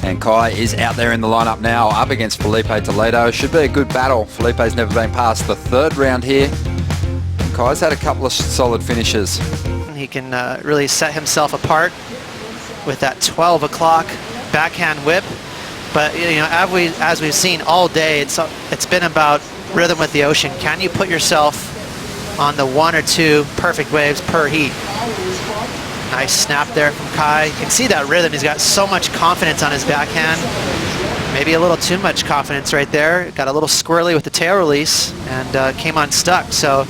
And Kai is out there in the lineup now, up against Filipe Toldeo. Should be a good battle. Filipe's never been past the third round here. And Kai's had a couple of solid finishes. He can really set himself apart with that 12 o'clock backhand whip. But you know, as we've seen all day, it's been about rhythm with the ocean. Can you put yourself on the 1 or 2 perfect waves per heat? Nice snap there from Kai. You can see that rhythm. He's got so much confidence on his backhand. Maybe a little too much confidence right there. Got a little squirrely with the tail release and came unstuck. So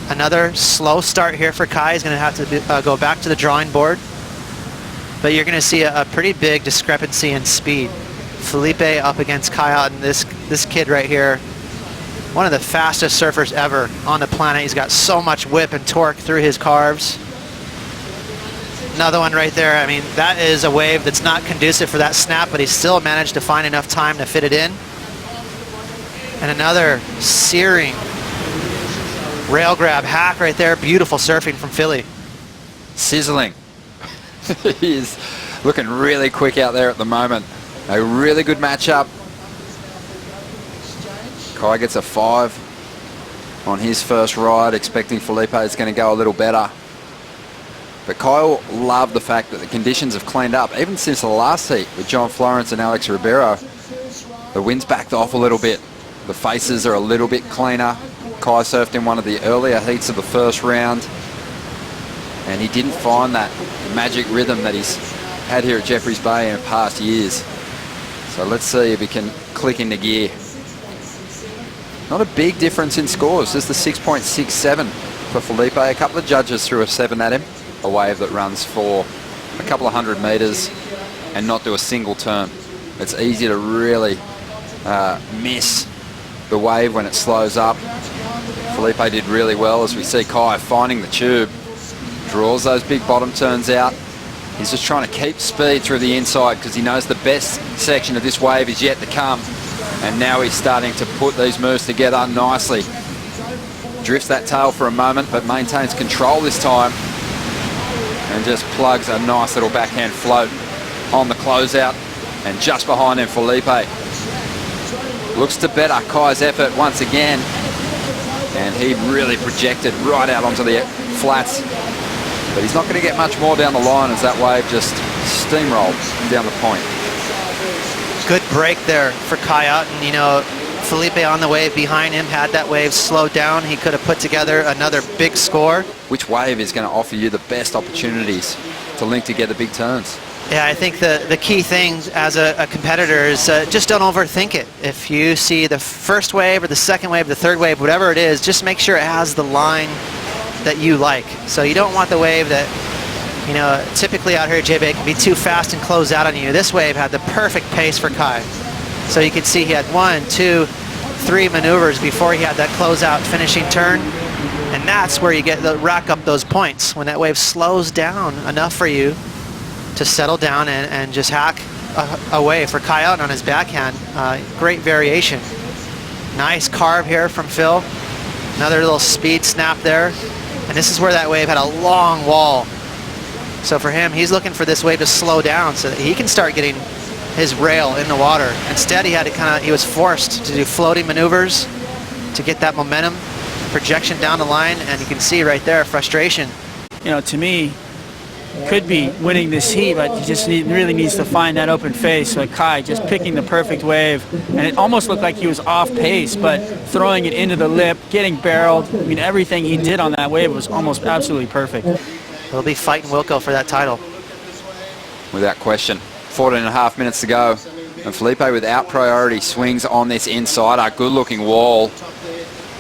another slow start here for Kai. He's going to have to go back to the drawing board. But you're going to see a pretty big discrepancy in speed. Filipe up against Kai Otton. This kid right here, one of the fastest surfers ever on the planet. He's got so much whip and torque through his carves. Another one right there. I mean, that is a wave that's not conducive for that snap, but he still managed to find enough time to fit it in. And another searing rail grab hack right there. Beautiful surfing from Philly. Sizzling. He's looking really quick out there at the moment. A really good matchup. Kai gets a 5 on his first ride, expecting Filipe is going to go a little better. But Kyle loved the fact that the conditions have cleaned up. Even since the last heat with John Florence and Alex Ribeiro, the wind's backed off a little bit. The faces are a little bit cleaner. Kai surfed in one of the earlier heats of the first round, and he didn't find that magic rhythm that he's had here at Jeffreys Bay in past years. So let's see if he can click into gear. Not a big difference in scores, just the 6.67 for Filipe. A couple of judges threw a 7 at him. A wave that runs for a couple of 100 meters and not do a single turn. It's easy to really miss the wave when it slows up. Filipe did really well, as we see Kai finding the tube, draws those big bottom turns out. He's just trying to keep speed through the inside because he knows the best section of this wave is yet to come. And now he's starting to put these moves together nicely. Drifts that tail for a moment, but maintains control this time. And just plugs a nice little backhand float on the closeout. And just behind him, Filipe. Looks to better Kai's effort once again. And he really projected right out onto the flats. But he's not going to get much more down the line as that wave just steamrolled down the point. Good break there for Kai Otton. You know, Filipe on the wave behind him had that wave slowed down. He could have put together another big score. Which wave is going to offer you the best opportunities to link together big turns? Yeah, I think the key thing as a competitor is just don't overthink it. If you see the first wave or the second wave, the third wave, whatever it is, just make sure it has the line that you like. So you don't want the wave that, you know, typically out here at J-Bay can be too fast and close out on you. This wave had the perfect pace for Kai. So you could see he had 1, 2, 3 maneuvers before he had that closeout finishing turn. And that's where you get the rack up those points, when that wave slows down enough for you to settle down and just hack away for Kai Otton on his backhand. Great variation. Nice carve here from Phil. Another little speed snap there. And this is where that wave had a long wall. So for him, he's looking for this wave to slow down so that he can start getting his rail in the water. Instead, he was forced to do floating maneuvers to get that momentum, projection down the line, and you can see right there, frustration. You know, to me, could be winning this heat, but he just really needs to find that open face. Like Kai, just picking the perfect wave, and it almost looked like he was off pace, but throwing it into the lip, getting barreled. I mean, everything he did on that wave was almost absolutely perfect. He'll be fighting Wilco for that title. Without question. 14.5 minutes to go. And Filipe, without priority, swings on this insider. Good looking wall.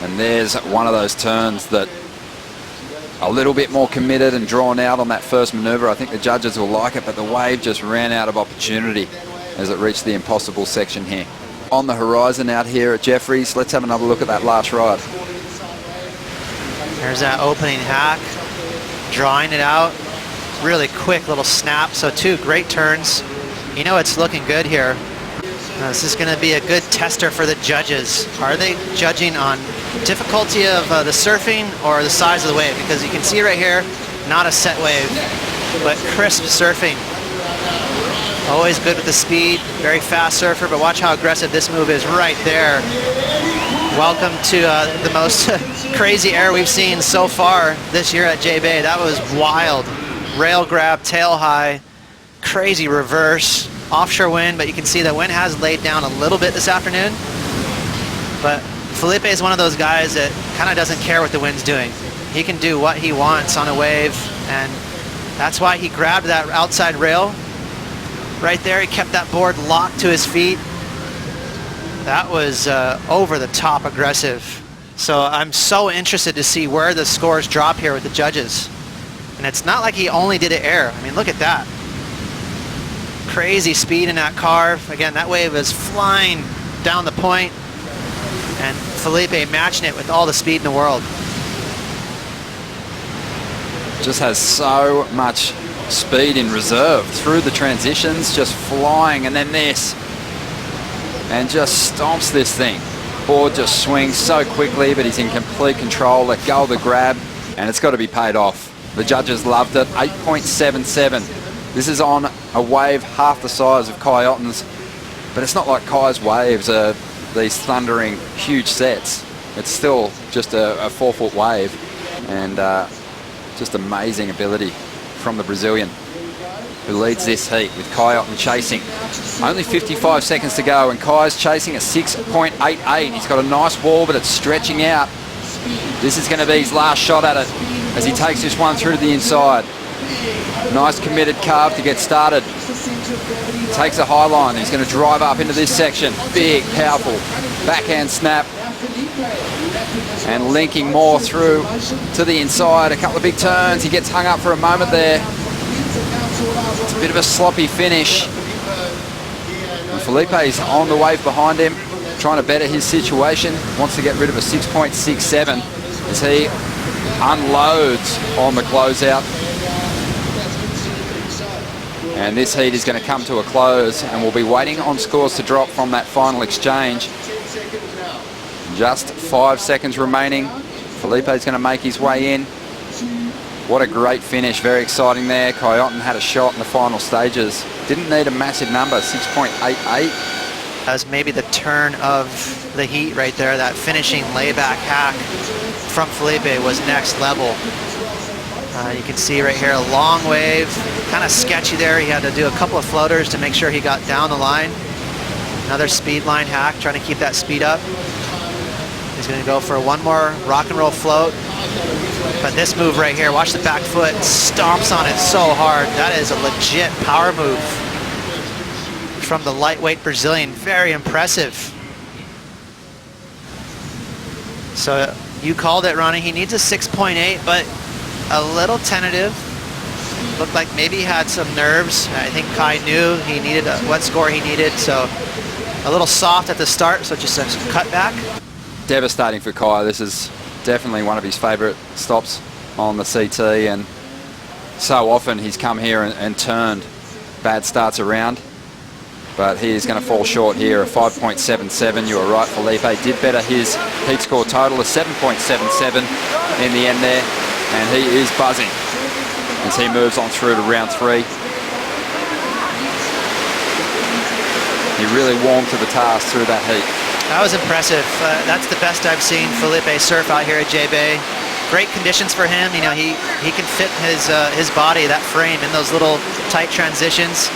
And there's one of those turns that a little bit more committed and drawn out on that first maneuver. I think the judges will like it, but the wave just ran out of opportunity as it reached the impossible section here. On the horizon out here at Jeffreys, let's have another look at that last ride. There's that opening hack, drawing it out. Really quick little snap, so 2 great turns. You know it's looking good here. This is going to be a good tester for the judges. Are they judging on difficulty of the surfing or the size of the wave? Because you can see right here, not a set wave, but crisp surfing. Always good with the speed, very fast surfer, but watch how aggressive this move is right there. Welcome to the most crazy air we've seen so far this year at J-Bay. That was wild. Rail grab, tail high, crazy reverse, offshore wind, but you can see the wind has laid down a little bit this afternoon. But Filipe is one of those guys that kind of doesn't care what the wind's doing. He can do what he wants on a wave, and that's why he grabbed that outside rail right there. He kept that board locked to his feet. That was over the top aggressive. So I'm so interested to see where the scores drop here with the judges. And it's not like he only did it air. I mean, look at that. Crazy speed in that car. Again, that wave is flying down the point, and Filipe matching it with all the speed in the world. Just has so much speed in reserve through the transitions, just flying, and then this, and just stomps this thing. Board just swings so quickly, but he's in complete control. Let go of the grab, and it's got to be paid off. The judges loved it. 8.77. This is on a wave half the size of Kai Otton's, but it's not like Kai's waves are these thundering huge sets. It's still just a 4-foot wave, and just amazing ability from the Brazilian, who leads this heat with Kai Otton chasing. Only 55 seconds to go, and Kai's chasing at 6.88. He's got a nice wall, but it's stretching out. This is going to be his last shot at it as he takes this one through to the inside. Nice committed carve to get started. Takes a high line. He's going to drive up into this section. Big, powerful backhand snap. And linking more through to the inside. A couple of big turns. He gets hung up for a moment there. It's a bit of a sloppy finish. And Filipe's on the wave behind him, trying to better his situation. Wants to get rid of a 6.67 as he unloads on the closeout. And this heat is going to come to a close, and we'll be waiting on scores to drop from that final exchange. Just 5 seconds remaining. Filipe's going to make his way in. What a great finish, very exciting there. Kai Otton had a shot in the final stages. Didn't need a massive number, 6.88. As maybe the turn of the heat right there, that finishing layback hack from Filipe was next level. You can see right here a long wave, kind of sketchy there. He had to do a couple of floaters to make sure he got down the line. Another speed line hack, trying to keep that speed up. He's going to go for one more rock and roll float. But this move right here, watch the back foot, stomps on it so hard. That is a legit power move from the lightweight Brazilian. Very impressive. So you called it, Ronnie. He needs a 6.8, but a little tentative. Looked like maybe he had some nerves. I think Kai knew he needed what score he needed, so a little soft at the start, so just a cutback. Devastating for Kai. This is definitely one of his favourite stops on the CT, and so often he's come here and turned bad starts around, but he is going to fall short here. A 5.77. You were right, Filipe did better his heat score total, a 7.77 in the end there, and he is buzzing as he moves on through to round 3. He really warmed to the task through that heat. That was impressive. That's the best I've seen Filipe surf out here at J-Bay. Great conditions for him. You know, he can fit his body, that frame, in those little tight transitions.